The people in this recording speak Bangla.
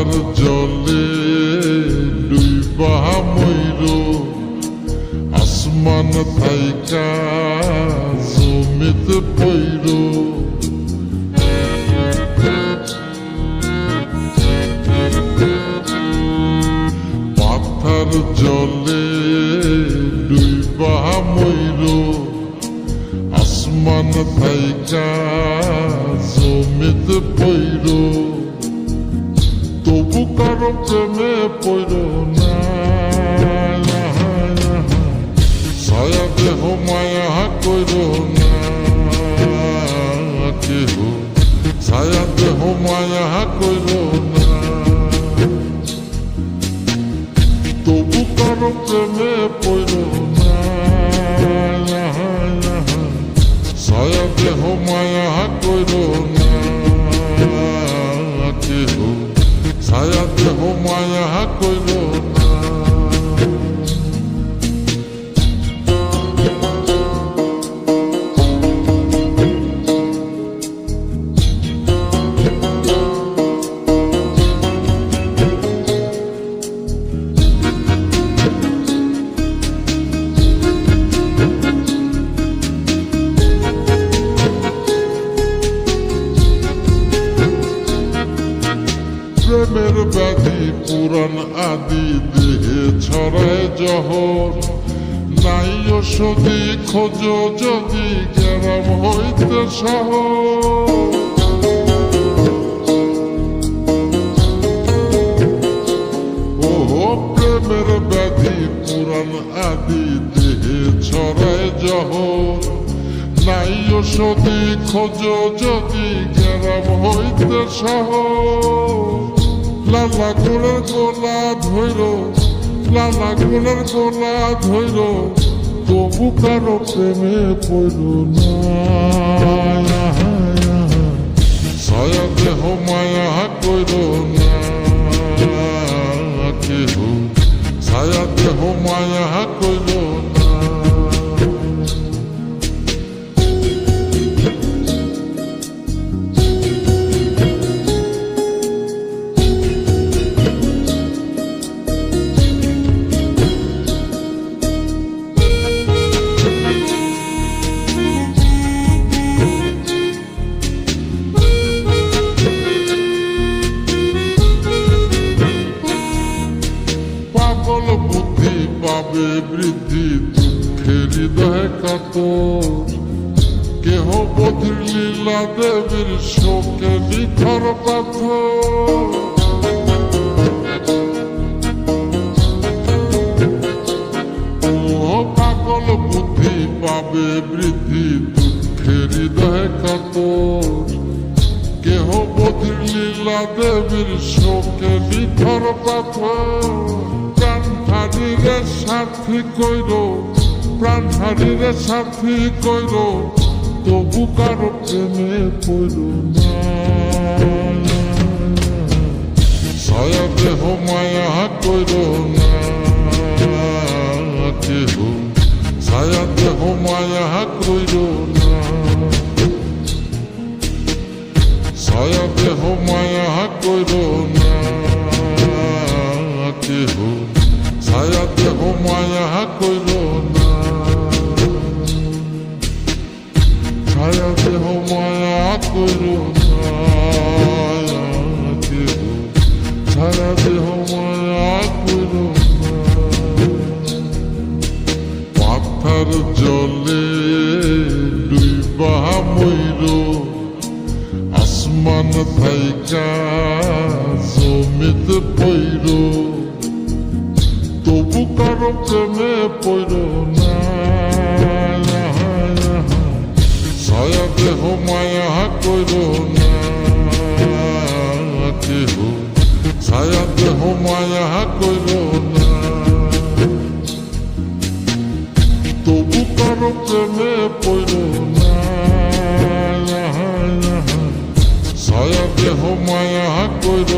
পাথার জলে ডুইবা মইরো আসমান থাইকা জমিতে পইরো পাথার জলে ডুইবা মইরো আসমান থাইকা জমিতে পইরো তবু কারো প্রেমে পইরো না ছায়া দেহ মায়া কইরো না কেহ ছায়া দেহ মায়া কইরো না তবু কারো প্রেমে পইরো না ছায়া দেহ মায়া কইরো না কেহ ছায়া দেহ মায়া কইরো না প্রেমের ব্যাধি পুরাণ আদি দেহে ছড়ায় জহর নাই ওষুধি খোঁজ যদি গ্রাম হইতে শহর ওহো প্রেমের ব্যাধি পুরাণ আদি দেহে ছড়ায় জহর নাই ওষুধি খোঁজ যদি গ্রাম হইতে শহর লালা গোলার গোলা ধৈর লালা গোলার গোলা ধৈর তবু কারো প্রেমে পড়ল না ছায়া দেহ মায়া কইর না কেহ ছায়া দেহ মায়া কইর না পাগল বুদ্ধি পাবে বৃদ্ধি দুঃখের হৃদয় কাতর কেহ বধির লীলা দেবীর শোকে নিথর পাথর পাগল বুদ্ধি পাবে বৃদ্ধি দুঃখের হৃদয় কাতর কেহ বধির লীলা দেবীর শোকে নিথর পাথর প্রাণ হারিরে সাথী কইর প্রাণ হারিরে সাথী কইর তবু কারো প্রেমে পড়ল না ছায়া দেহ মায়া কইর না কেহ ছায়া দেহ মায়া কইর না ছায়া দেহ মায়া কইর না কেহ ছায়া দেহ মায়া কইর না ছায়া দেহ মায়া কইর না কেহ ছায়া দেহ মায়া কইর না পাথার জলে ডুইবা মইরো আসমান থাইকা জমিতে পইরো তবু কারো প্রেমে পইরো না ছায়া দেহ মায়া কইরো না কেহ ছায়া দেহ মায়া কইরো না তবু কারো প্রেমে পইরো না ছায়া দেহ মায়া কইর